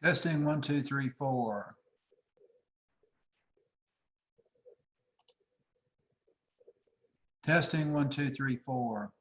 Testing 1, 2, 3, 4. Testing 1, 2, 3, 4.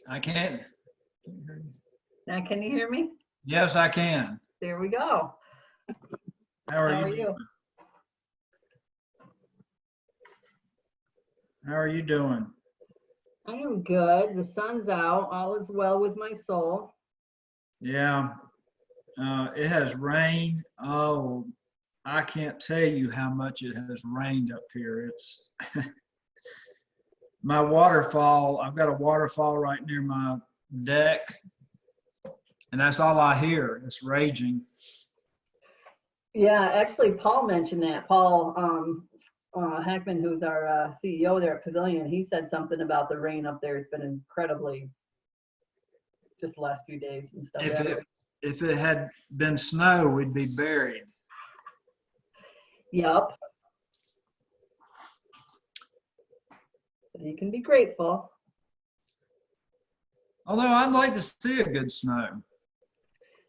I can't. Now, can you hear me? Yes, I can. There we go. How are How you? are you? How are you doing? I am good. The sun's out. All is well with my soul. Yeah, it has rained. Oh, I can't tell you how much it has rained up here. It's my waterfall. I've got a waterfall right near my deck, and that's all I hear. It's raging. Yeah, actually, Paul mentioned that. Paul Hackman, who's our CEO there at Pavilion, he said something about the rain up there. It's been incredibly, just the last few days and stuff. If it had been snow, we'd be buried. Yep. So you can be grateful. Although I'd like to see a good snow.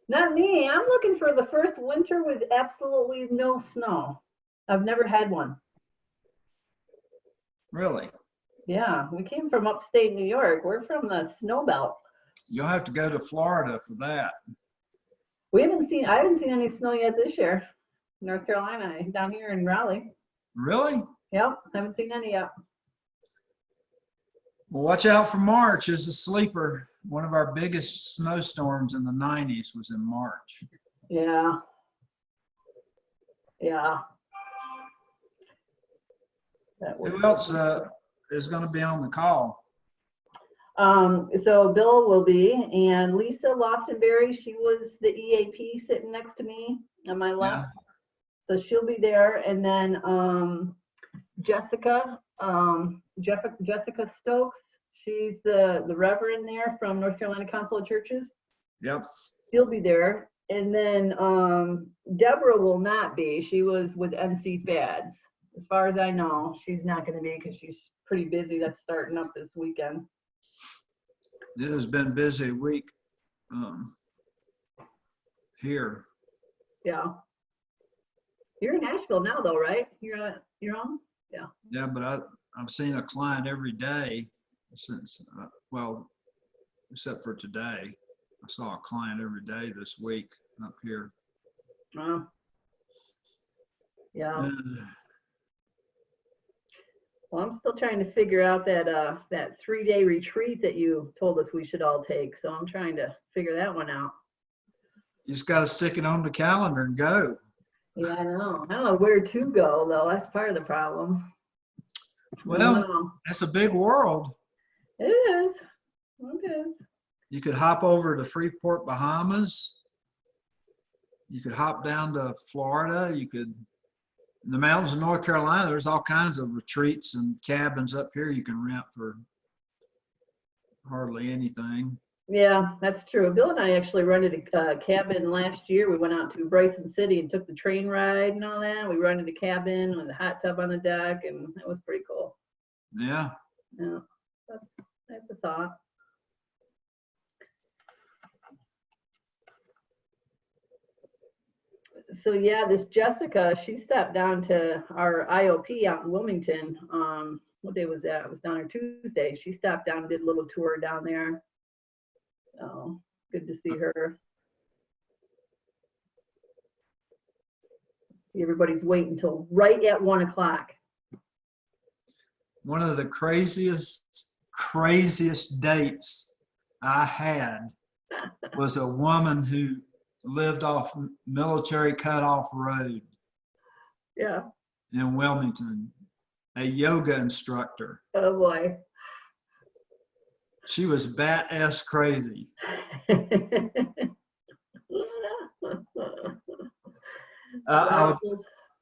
Not me. I'm looking for the first winter with absolutely no snow. I've never had one. Really? Yeah, we came from upstate New York. We're from the snow belt. You'll have to go to Florida for that. I haven't seen any snow yet this year. North Carolina, down here in Raleigh. Really? Yep, haven't seen any yet. Well, watch out for March. It's a sleeper. One of our biggest snowstorms in the 90s was in March. Yeah. Yeah. Who else is going to be on the call? So Bill will be, and Lisa Loftenberry, she was the EAP sitting next to me on my left. So she'll be there. And then Jessica Stokes, she's the Reverend there from North Carolina Council of Churches. Yep. She'll be there. And then Deborah will not be. She was with MC Fads. As far as I know, she's not going to be because she's pretty busy. That's starting up this weekend. It has been a busy week here. Yeah. You're in Nashville now, though, right? You're on? Yeah. Yeah, but I've seen a client every day since, well, except for today. I saw a client every day this week up here. Yeah. Well, I'm still trying to figure out that 3-day retreat that you told us we should all take. So I'm trying to figure that one out. You just got to stick it on the calendar and go. Yeah, I know. I don't know where to go, though. That's part of the problem. Well, it's a big world. It is. It is. You could hop over to Freeport, Bahamas. You could hop down to Florida. You could, in the mountains of North Carolina, there's all kinds of retreats and cabins up here you can rent for hardly anything. Yeah, that's true. Bill and I actually rented a cabin last year. We went out to Bryson City and took the train ride and all that. We rented a cabin with a hot tub on the deck, and it was pretty cool. Yeah. Yeah, that's a thought. So yeah, this Jessica, she stepped down to our IOP out in Wilmington. What day was that? It was down there Tuesday. She stopped down and did a little tour down there. So good to see her. Everybody's waiting until right at 1 o'clock. One of the craziest dates I had was a woman who lived off Military Cutoff Road. Yeah. In Wilmington, a yoga instructor. Oh boy. She was bat-ass crazy.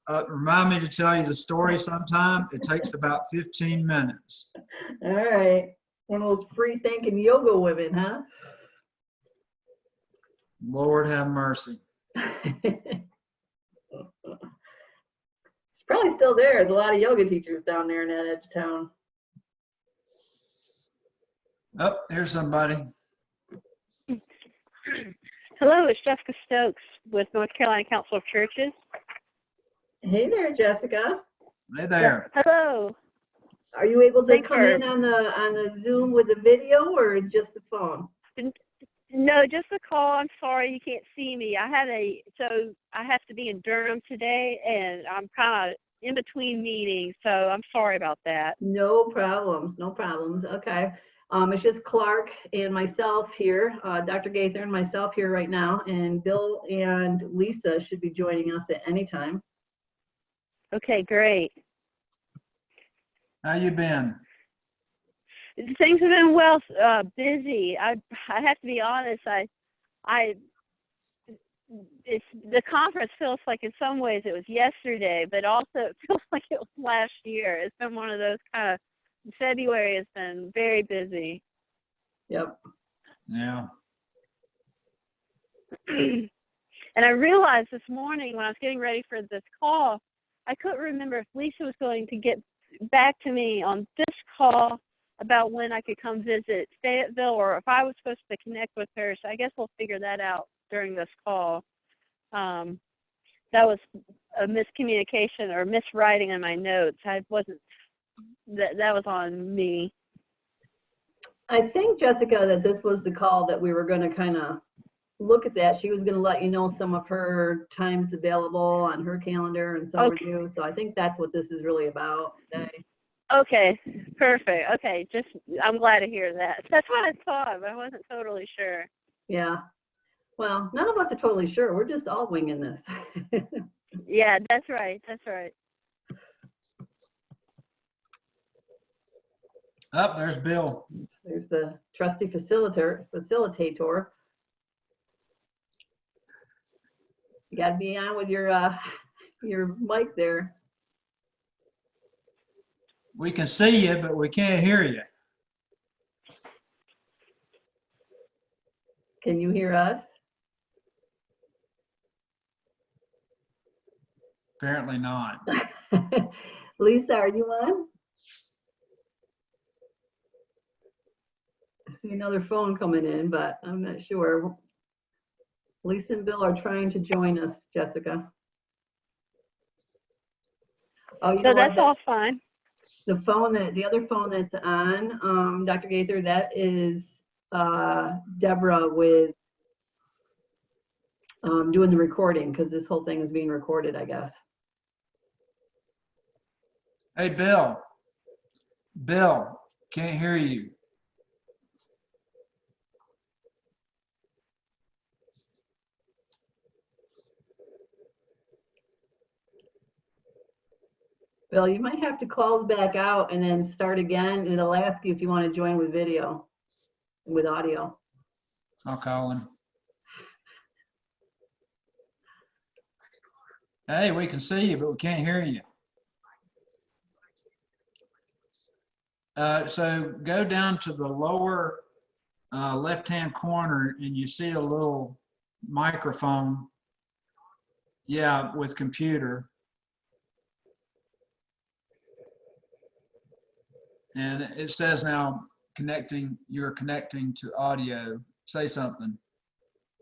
Remind me to tell you the story sometime. It takes about 15 minutes. All right. One of those free thinking yoga women, huh? Lord have mercy. She's probably still there. There's a lot of yoga teachers down there in that edge of town. Oh, here's somebody. Hello, it's Jessica Stokes with North Carolina Council of Churches. Hey there, Jessica. Hey there. Hello. Are you able to Thanks come for- in on the Zoom with the video or just the phone? No, just a call. I'm sorry you can't see me. I have to be in Durham today, and I'm kind of in between meetings, so I'm sorry about that. No problems, no problems. Okay. It's just Clark and myself here, Dr. Gaither and myself here right now, and Bill and Lisa should be joining us at any time. Okay, great. How you been? Things have been well, busy. I have to be honest. It's the conference feels like in some ways it was yesterday, but also it feels like it was last year. It's been one of those kind of February has been very busy. Yep. Yeah. And I realized this morning when I was getting ready for this call, I couldn't remember if Lisa was going to get back to me on this call about when I could come visit Fayetteville or if I was supposed to connect with her. So I guess we'll figure that out during this call. That was a miscommunication or miswriting in my notes. I wasn't, that was on me. I think, Jessica, that this was the call that we were going to kind of look at that. She was going to let you know some of her times available on her calendar and so Okay. were you. So I think that's what this is really about today. Okay, perfect. Okay, just I'm glad to hear that. That's what I thought, but I wasn't totally sure. Yeah. Well, none of us are totally sure. We're just all winging this. Yeah, that's right. That's right. Oh, there's Bill. There's the trusty facilitator. You got to be on with your mic there. We can see you, but we can't hear you. Can you hear us? Apparently not. Lisa, are you on? I see another phone coming in, but I'm not sure. Lisa and Bill are trying to join us, Jessica. Oh, you know So what? that's all fine. The other phone that's on, Dr. Gaither, that is Deborah with doing the recording because this whole thing is being recorded, I guess. Hey, Bill. Bill, can't hear you. Bill, you might have to close back out and then start again, and it'll ask you if you want to join with video, with audio. I'll call him. Hey, we can see you, but we can't hear you. So go down to the lower left-hand corner and you see a little microphone. Yeah, with computer. And it says now you're connecting to audio. Say something.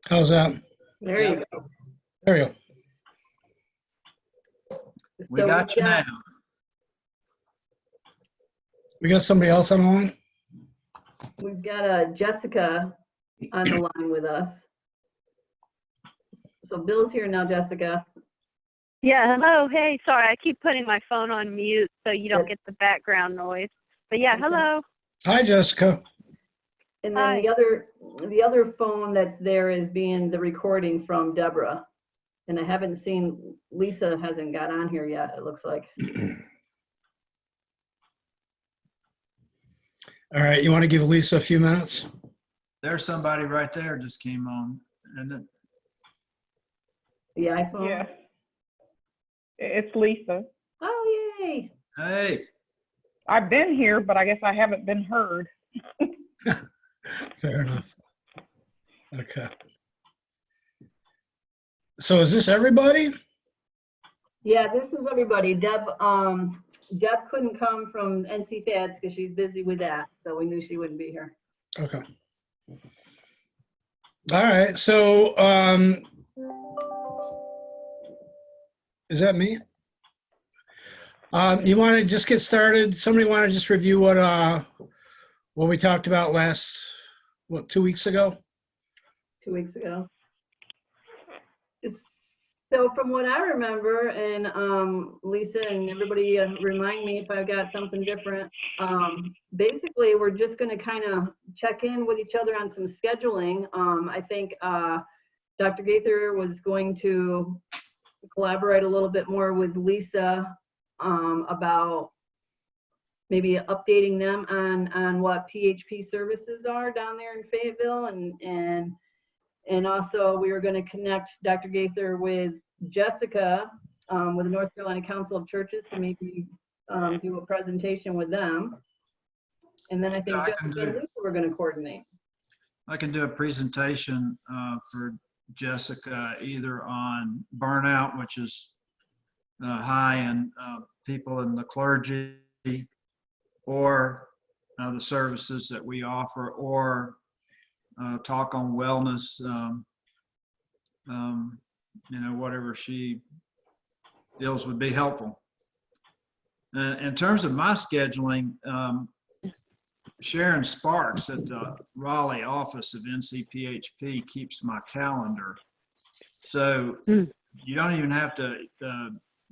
How's that? There you go. There we go. We So got you now. We got somebody else on the line? We've got Jessica on the line with us. So Bill's here now, Jessica. Yeah, hello. Hey, sorry, I keep putting my phone on mute so you don't get the background noise. But yeah, Okay. hello. Hi, Jessica. And then Hi. the other phone that's there is being the recording from Deborah. And I haven't seen, Lisa hasn't got on here yet, it looks like. All right, you want to give Lisa a few minutes? There's somebody right there just came on. And The iPhone? It's Lisa. Oh, yay. Hey, I've been here, but I guess I haven't been heard. Fair enough. Okay. So is this everybody? Yeah, this is everybody. Deb couldn't come from NC Fads because she's busy with that, so we knew she wouldn't be here. Okay. All right. So is that me? You want to just get started? Somebody want to just review what we talked about last, 2 weeks ago? 2 weeks ago. So from what I remember, and Lisa and everybody remind me if I've got something different, basically we're just going to kind of check in with each other on some scheduling. I think Dr. Gaither was going to collaborate a little bit more with Lisa about maybe updating them on what PHP services are down there in Fayetteville, and also we were going to connect Dr. Gaither with Jessica with the North Carolina Council of Churches to maybe do a presentation with them. And then I think Yeah, Jessica and Lisa were going to coordinate. I can do a presentation for Jessica either on burnout, which is high in people in the clergy, or the services that we offer, or talk on wellness, whatever she feels would be helpful. In terms of my scheduling, Sharon Sparks at the Raleigh office of NCPHP keeps my calendar. So you don't even have to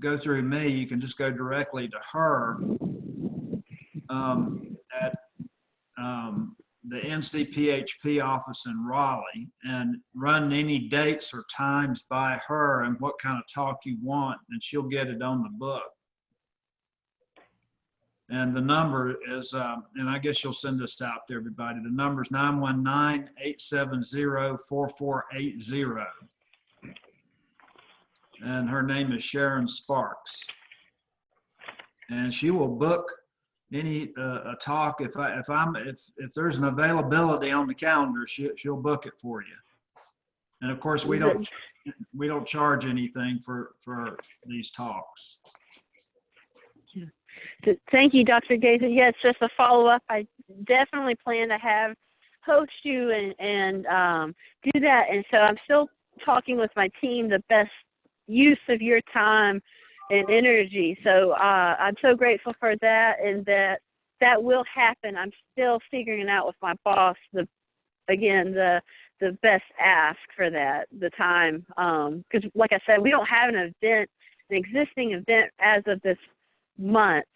go through me. You can just go directly to her at the NCPHP office in Raleigh and run any dates or times by her and what kind of talk you want, and she'll get it on the book. And the number is, and I guess you'll send this out to everybody. The number is 919-870-4480. And her name is Sharon Sparks. And she will book any a talk if there's an availability on the calendar, she'll book it for you. And of course, we don't charge anything for these talks. Thank you, Dr. Gaither. Yes, just a follow-up. I definitely plan to host you and do that. And so I'm still talking with my team the best use of your time and energy. So I'm so grateful for that, and that will happen. I'm still figuring it out with my boss, the best ask for that, the time. Because like I said, we don't have an existing event as of this month.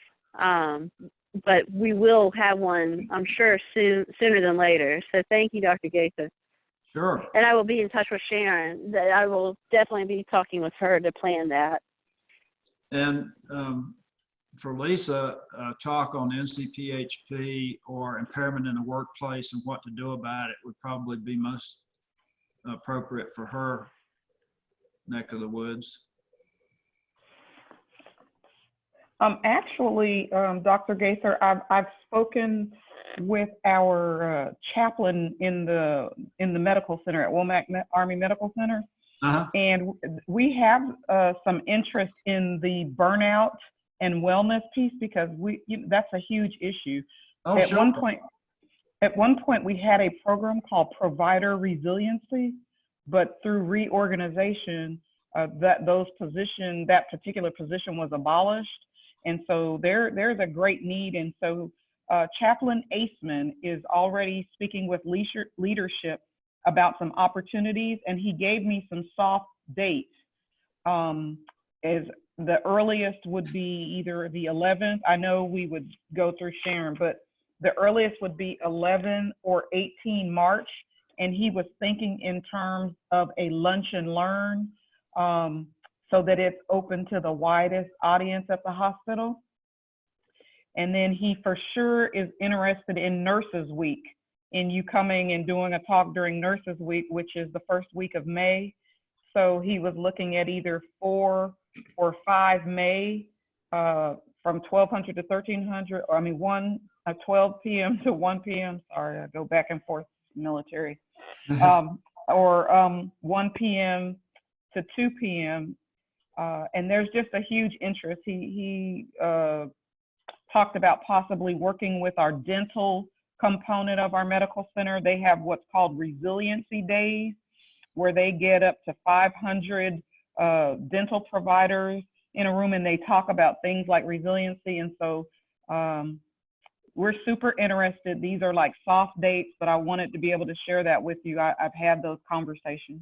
But we will have one, I'm sure, sooner than later. So thank you, Dr. Gaither. Sure. And I will be in touch with Sharon. That I will definitely be talking with her to plan that. And for Lisa, talk on NCPHP or impairment in the workplace and what to do about it would probably be most appropriate for her neck of the woods. Actually, Dr. Gaither, I've spoken with our chaplain in the medical center at Womack Army Medical Center, and we have some interest in the burnout and wellness piece because that's a huge issue. Oh, at sure. one point, we had a program called Provider Resiliency, but through reorganization, that particular position was abolished. And so there's a great need. And so Chaplain Aceman is already speaking with leadership about some opportunities, and he gave me some soft dates. As the earliest would be either the 11th. I know we would go through Sharon, but the earliest would be 11 or 18 March. And he was thinking in terms of a lunch and learn, so that it's open to the widest audience at the hospital. And then he for sure is interested in Nurses Week, in you coming and doing a talk during Nurses Week, which is the first week of May. So he was looking at either 4 or 5 May, from 1200 to 1300, or I mean 12 p.m. to 1 p.m. Sorry, I go back and forth military. Or 1 p.m. to 2 p.m. And there's just a huge interest. He talked about possibly working with our dental component of our medical center. They have what's called resiliency days, where they get up to 500 dental providers in a room, and they talk about things like resiliency. And so we're super interested. These are like soft dates, but I wanted to be able to share that with you. I've had those conversations.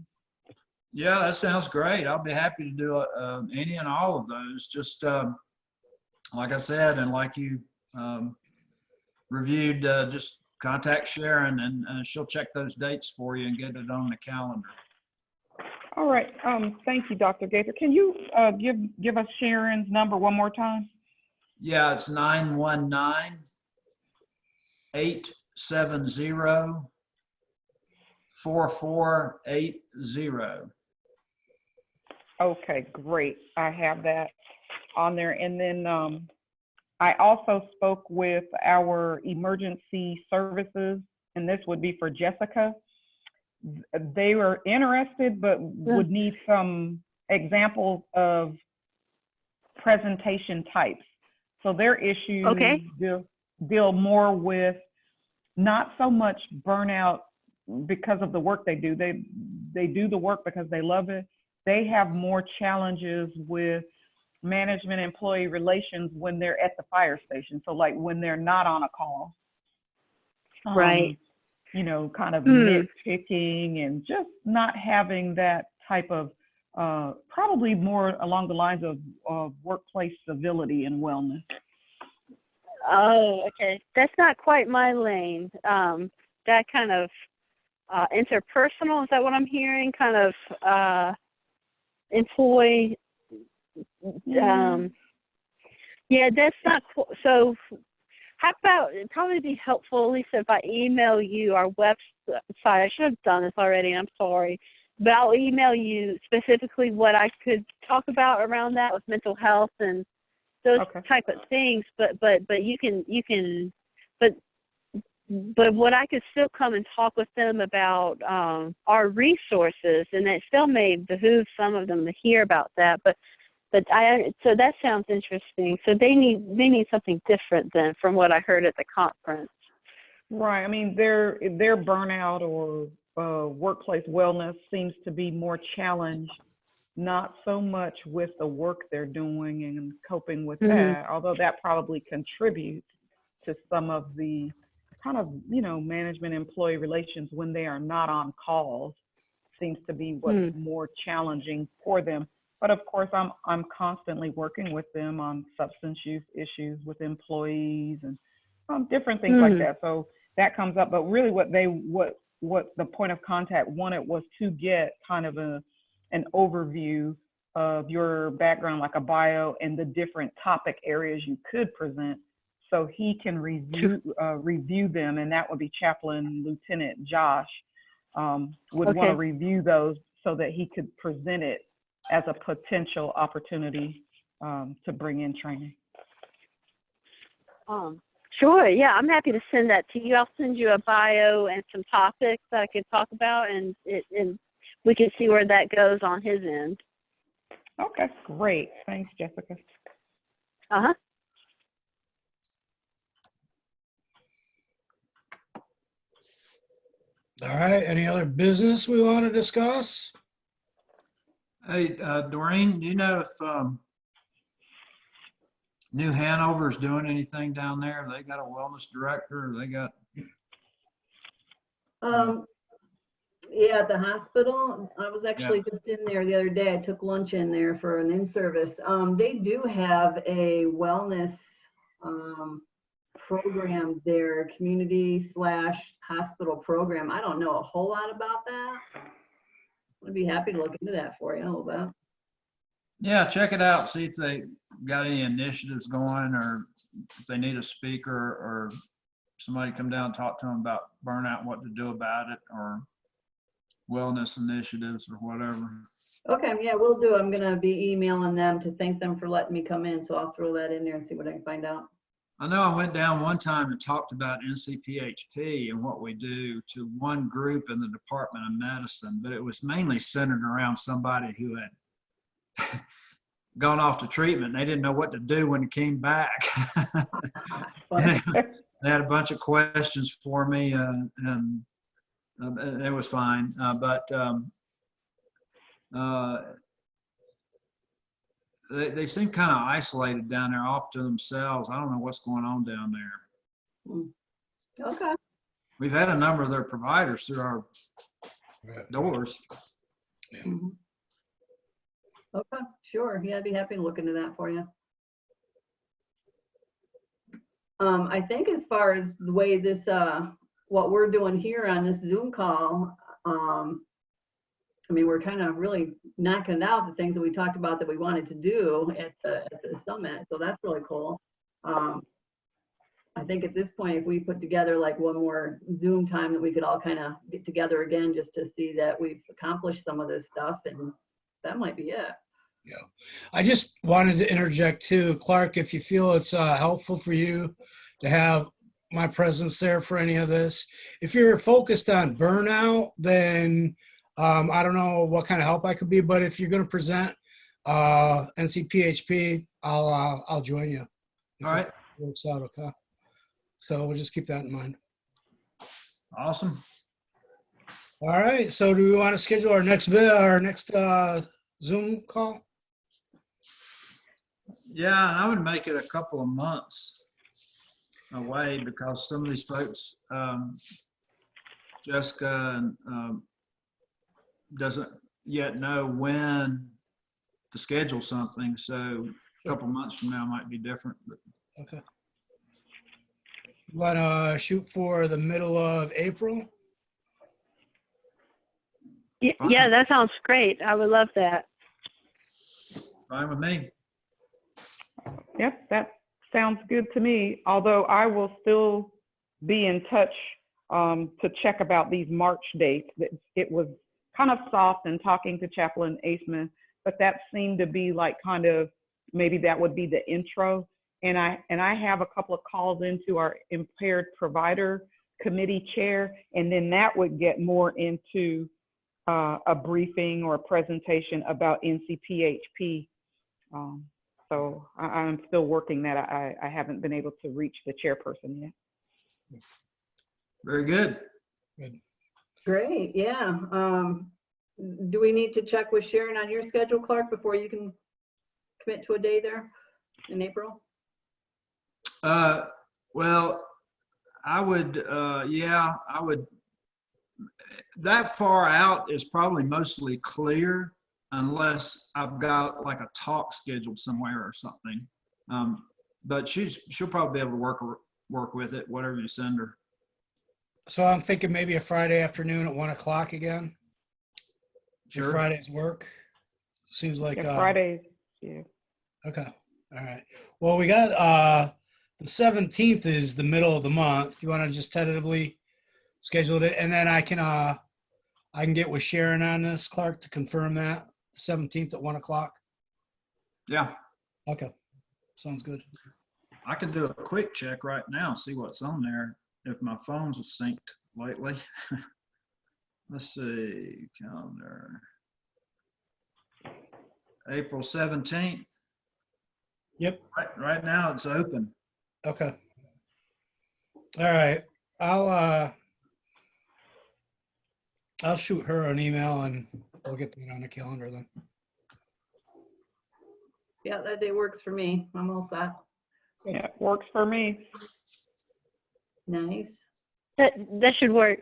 Yeah, that sounds great. I'll be happy to do any and all of those. Just like I said, and like you reviewed, just contact Sharon, and she'll check those dates for you and get it on the calendar. All right. Thank you, Dr. Gaither. Can you give us Sharon's number one more time? Yeah, it's 919-870-4480. Okay, great. I have that on there. And then I also spoke with our emergency services, and this would be for Jessica. They were interested, but would need some examples of presentation types. So their issues deal more with not so much burnout because of the work they do. They do the work because they love it. They have more challenges with management employee relations when they're at the fire station. So like when they're not on a call. Right. You know, kind of nitpicking and just not having that type of, probably more along the lines of workplace civility and wellness. Oh, okay. That's not quite my lane. That kind of interpersonal, is that what I'm hearing? Kind of employee. Yeah, that's not cool. So how about, it'd probably be helpful, Lisa, if I email you our website. I should have done this already, I'm sorry. But I'll email you specifically what I could talk about around that with mental health and those type of things. But you can but what I could still come and talk with them about our resources, and it still may behoove some of them to hear about that. But so that sounds interesting. So they need something different than from what I heard at the conference. Right. I mean, their burnout or workplace wellness seems to be more challenged, not so much with the work they're doing and coping with that, although that probably contributes to some of the kind of, management employee relations when they are not on calls, seems to be what's more challenging for them. But of course, I'm constantly working with them on substance use issues with employees and different things like that. So that comes up. But really, what the point of contact wanted was to get kind of an overview of your background, like a bio, and the different topic areas you could present, so he can review them, and that would be Chaplain Lieutenant Josh would want to review those so that he could present it as a potential opportunity to bring in training. Sure, yeah, I'm happy to send that to you. I'll send you a bio and some topics that I could talk about, and we can see where that goes on his end. Okay, great. Thanks, Jessica. Uh-huh. All right, any other business we want to discuss? Hey, Doreen, do you know if New Hanover's doing anything down there? They got a wellness director, or they got? Yeah, at the hospital. I was actually just in there the other day. I took lunch in there for an in-service. They do have a wellness program there, community/hospital program. I don't know a whole lot about that. I'd be happy to look into that for you a little bit. Yeah, check it out. See if they got any initiatives going, or if they need a speaker or somebody come down and talk to them about burnout, what to do about it, or wellness initiatives or whatever. Okay, yeah, we'll do. I'm gonna be emailing them to thank them for letting me come in, so I'll throw that in there and see what I can find out. I know I went down one time and talked about NCPHP and what we do to one group in the Department of Medicine, but it was mainly centered around somebody who had gone off to treatment. They didn't know what to do when it came back. But, They had a bunch of questions for me, and it was fine. They seem kind of isolated down there, off to themselves. I don't know what's going on down there. okay, We've had a number of their providers through our doors. mhm. Okay, sure. Yeah, I'd be happy to look into that for you. I think as far as the way this, what we're doing here on this Zoom call, I mean, we're kind of really knocking out the things that we talked about that we wanted to do at the summit. So that's really cool. I think at this point, if we put together like one more Zoom time that we could all kind of get together again, just to see that we've accomplished some of this stuff, and that might be it. Yeah. I just wanted to interject too, Clark, if you feel it's helpful for you to have my presence there for any of this. If you're focused on burnout, then I don't know what kind of help I could be, but if you're going to present NCPHP, I'll join you. If All right. it works out, okay? So we'll just keep that in mind. Awesome. All right. So do we want to schedule our next Zoom call? Yeah, and I would make it a couple of months away, because some of these folks, Jessica, doesn't yet know when to schedule something. So a couple of months from now might be different. But Okay. You want to shoot for the middle of April? Yeah, that sounds great. I would love that. fine with me. Yep, that sounds good to me. Although I will still be in touch to check about these March dates. It was kind of soft in talking to Chaplain Aceman, but that seemed to be like kind of, maybe that would be the intro. And I have a couple of calls into our impaired provider committee chair, and then that would get more into a briefing or a presentation about NCPHP. So I'm still working that. I haven't been able to reach the chairperson yet. Very good. Good. Great, yeah. Do we need to check with Sharon on your schedule, Clark, before you can commit to a day there in April? Well, I would, yeah, I would. That far out is probably mostly clear, unless I've got like a talk scheduled somewhere or something. But she'll probably be able to work with it, whatever you send her. So I'm thinking maybe a Friday afternoon at 1 o'clock again. Your Sure. Friday's work. Seems like Yeah, Fridays, yeah. okay. All right. Well, we got the 17th is the middle of the month. You want to just tentatively schedule it, and then I can get with Sharon on this, Clark, to confirm that the 17th at 1 o'clock. Yeah, Okay. Sounds good. I can do a quick check right now, see what's on there, if my phone's synced lately. Let's see, calendar. April 17th. Yep. Right now it's open. Okay. All right. I'll shoot her an email and we'll get that on the calendar then. Yeah, that day works for me. I'm all set. Yeah, works for me. Nice, That should work.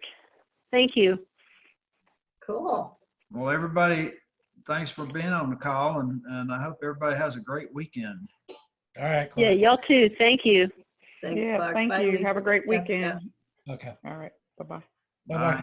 Thank you. cool. Well, everybody, thanks for being on the call, and I hope everybody has a great weekend. All right. Yeah, Clark. y'all too. Thank you. Thanks, Yeah, Clark. thank Bye, you. Lisa. Have a great Jessica. weekend. Okay. All right, bye-bye. Bye-bye.